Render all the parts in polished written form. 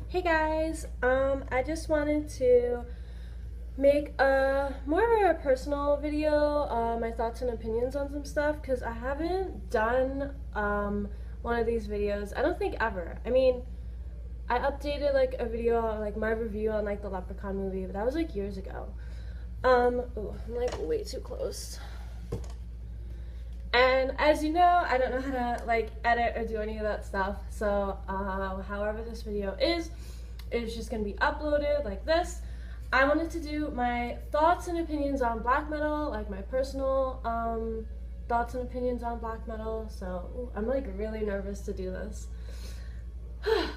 Hey guys, I just wanted to make a more of a personal video, my thoughts and opinions on some stuff, because I haven't done one of these videos, I don't think ever. I mean, I updated like a video on like my review on like the Leprechaun movie, but that was like years ago. Ooh, I'm like way too close. And as you know, I don't know how to like edit or do any of that stuff. So however this video is, it's just gonna be uploaded like this. I wanted to do my thoughts and opinions on black metal, like my personal thoughts and opinions on black metal. So ooh, I'm like really nervous to do this.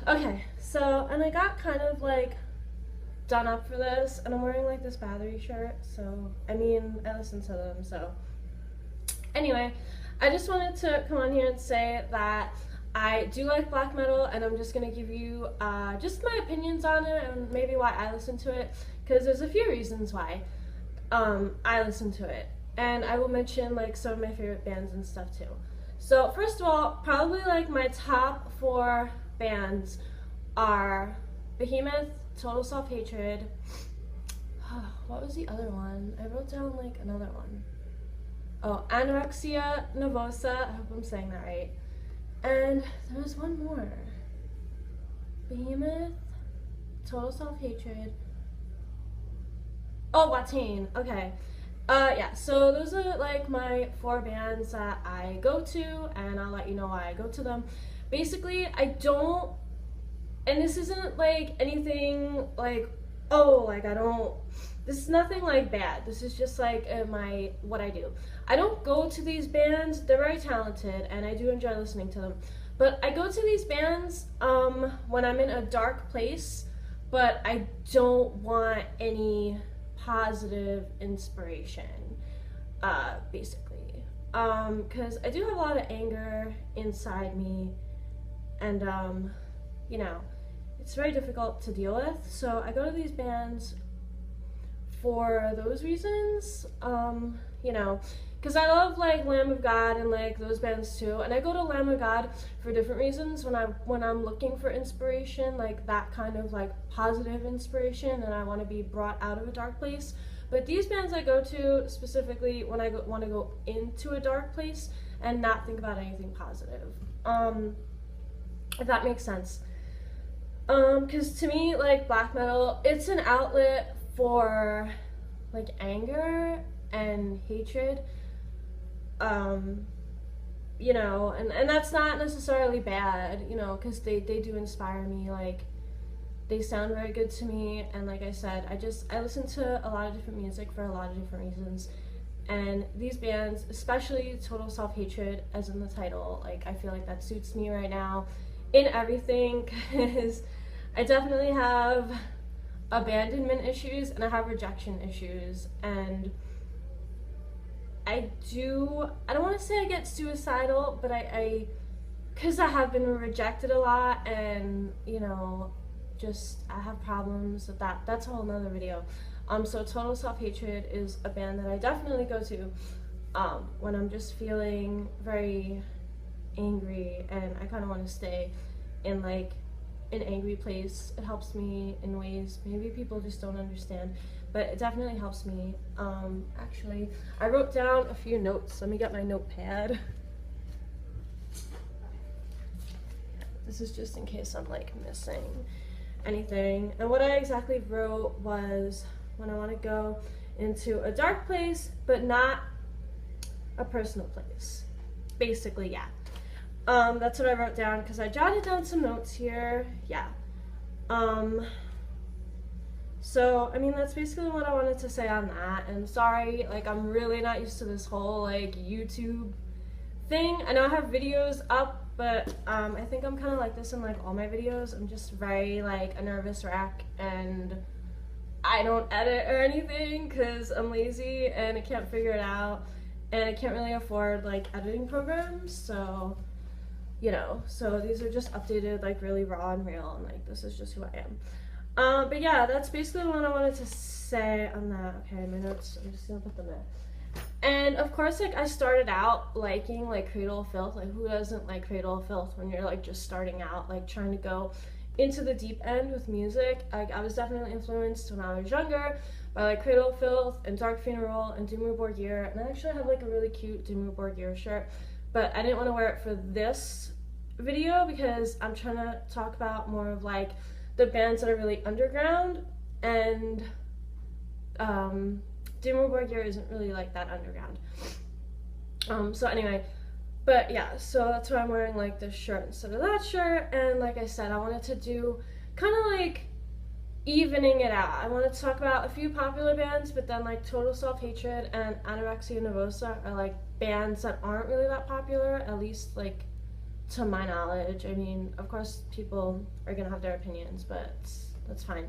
Okay, so and I got kind of like done up for this, and I'm wearing like this Bathory shirt. So I mean, I listen to them, so. Anyway, I just wanted to come on here and say that I do like black metal, and I'm just going to give you just my opinions on it and maybe why I listen to it, because there's a few reasons why I listen to it. And I will mention like some of my favorite bands and stuff too. So first of all, probably like my top 4 bands are Behemoth, Total Self-Hatred. What was the other one? I wrote down like another one. Oh, Anorexia Nervosa, I hope I'm saying that right. And there was one more. Behemoth, Total Self-Hatred. Oh, Watain, okay. Yeah, so those are like my 4 bands that I go to, and I'll let you know why I go to them. Basically, I don't, and this isn't like anything like, oh, like I don't, this is nothing like bad. This is just like what I do. I don't go to these bands. They're very talented, and I do enjoy listening to them. But I go to these bands when I'm in a dark place, but I don't want any positive inspiration, basically. Because I do have a lot of anger inside me, and you know, it's very difficult to deal with. So I go to these bands for those reasons, you know, because I love like Lamb of God and like those bands too, and I go to Lamb of God for different reasons when I'm looking for inspiration, like that kind of like positive inspiration, and I want to be brought out of a dark place. But these bands I go to specifically when I want to go into a dark place and not think about anything positive, if that makes sense. Because to me, like black metal, it's an outlet for like anger and hatred, you know, and that's not necessarily bad, you know, because they do inspire me. Like they sound very good to me, and like I said, I listen to a lot of different music for a lot of different reasons, and these bands, especially Total Self-Hatred, as in the title, like I feel like that suits me right now in everything, because I definitely have abandonment issues and I have rejection issues, and I don't want to say I get suicidal, but I because I have been rejected a lot, and you know, just I have problems with that. That's a whole nother video. So Total Self-Hatred is a band that I definitely go to when I'm just feeling very angry and I kind of want to stay in like an angry place. It helps me in ways maybe people just don't understand, but it definitely helps me. Actually, I wrote down a few notes. Let me get my notepad. This is just in case I'm like missing anything. And what I exactly wrote was when I want to go into a dark place, but not a personal place. Basically, yeah. That's what I wrote down because I jotted down some notes here. Yeah. So, I mean, that's basically what I wanted to say on that. And sorry, like, I'm really not used to this whole, like, YouTube thing. I know I have videos up, but I think I'm kind of like this in, like, all my videos. I'm just very, like, a nervous wreck, and I don't edit or anything because I'm lazy and I can't figure it out. And I can't really afford, like, editing programs, so, you know. So these are just updated, like, really raw and real, and, like, this is just who I am. But yeah, that's basically what I wanted to say on that. Okay, my notes, I'm just gonna put them there. And of course, like, I started out liking, like, Cradle of Filth. Like, who doesn't like Cradle of Filth when you're, like, just starting out, like, trying to go into the deep end with music. Like, I was definitely influenced when I was younger by like Cradle of Filth and Dark Funeral and Dimmu Borgir, and I actually have like a really cute Dimmu Borgir shirt, but I didn't want to wear it for this video because I'm trying to talk about more of like the bands that are really underground, and Dimmu Borgir isn't really like that underground. So anyway, but yeah, so that's why I'm wearing like this shirt instead of that shirt. And like I said, I wanted to do kind of like evening it out. I wanted to talk about a few popular bands, but then like Total Self-Hatred and Anorexia Nervosa are like bands that aren't really that popular, at least like to my knowledge. I mean, of course people are gonna have their opinions, but that's fine.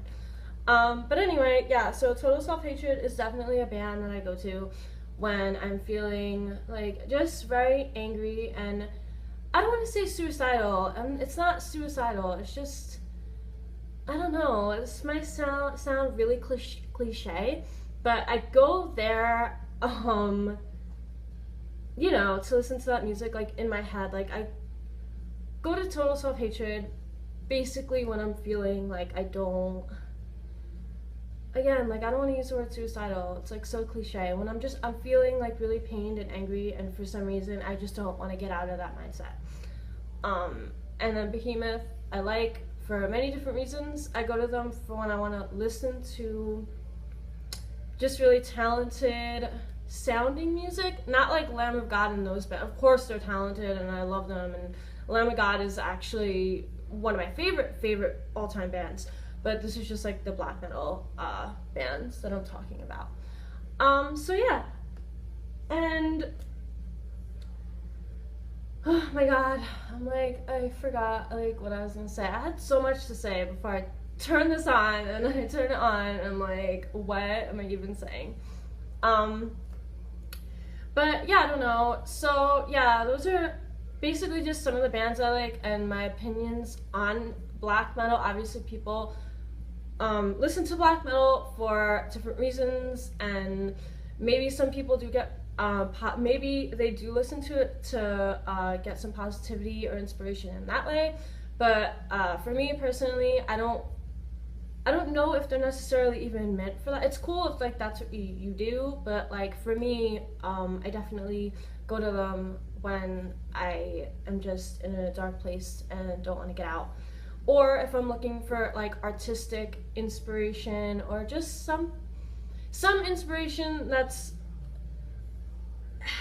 But anyway, yeah, so Total Self-Hatred is definitely a band that I go to when I'm feeling like just very angry, and I don't want to say suicidal, and it's not suicidal, it's just, I don't know, this might sound really cliche, but I go there, you know, to listen to that music, like in my head. Like, I go to Total Self-Hatred basically when I'm feeling like I don't want to use the word suicidal, it's like so cliche, when I'm feeling like really pained and angry, and for some reason I just don't want to get out of that mindset. And then Behemoth I like for many different reasons. I go to them for when I want to listen to just really talented sounding music, not like Lamb of God and those, but of course they're talented and I love them, and Lamb of God is actually one of my favorite all-time bands. But this is just like the black metal bands that I'm talking about. So yeah, and oh my god, I forgot like what I was gonna say. I had so much to say before I turned this on, and then I turn it on and I'm like, what am I even saying? But yeah, I don't know. So yeah, those are basically just some of the bands I like and my opinions on black metal. Obviously people listen to black metal for different reasons, and maybe some people do get maybe they do listen to it to get some positivity or inspiration in that way, but for me personally, I don't know if they're necessarily even meant for that. It's cool if like that's what you do, but like for me, I definitely go to them when I am just in a dark place and don't want to get out. Or if I'm looking for like artistic inspiration, or just some inspiration that's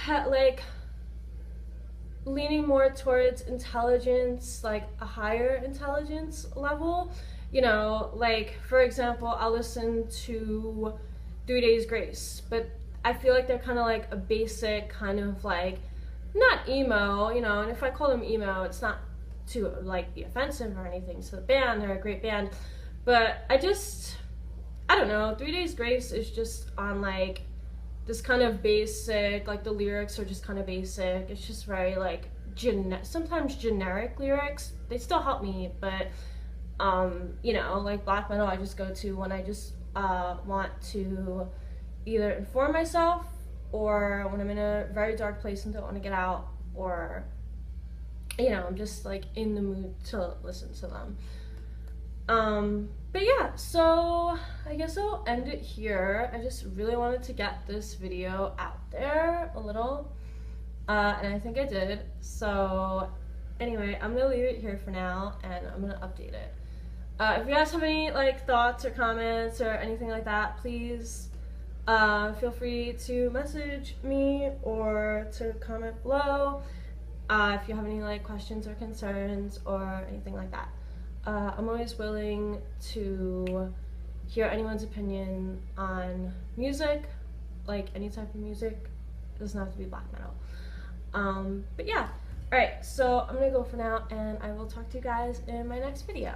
like leaning more towards intelligence, like a higher intelligence level, you know, like for example, I'll listen to 3 Days Grace, but I feel like they're kind of like a basic kind of like, not emo, you know, and if I call them emo, it's not to like be offensive or anything to the band. They're a great band, but I don't know, 3 Days Grace is just on like this kind of basic, like the lyrics are just kind of basic. It's just very like sometimes generic lyrics. They still help me, but you know, like black metal I just go to when I just want to either inform myself, or when I'm in a very dark place and don't want to get out, or you know, I'm just like in the mood to listen to them. But yeah, so I guess I'll end it here. I just really wanted to get this video out there a little, and I think I did. So anyway, I'm gonna leave it here for now, and I'm gonna update it. If you guys have any like thoughts or comments or anything like that, please feel free to message me or to comment below. If you have any like questions or concerns or anything like that. I'm always willing to hear anyone's opinion on music, like any type of music. It doesn't have to be black metal. But yeah, alright, so I'm gonna go for now, and I will talk to you guys in my next video.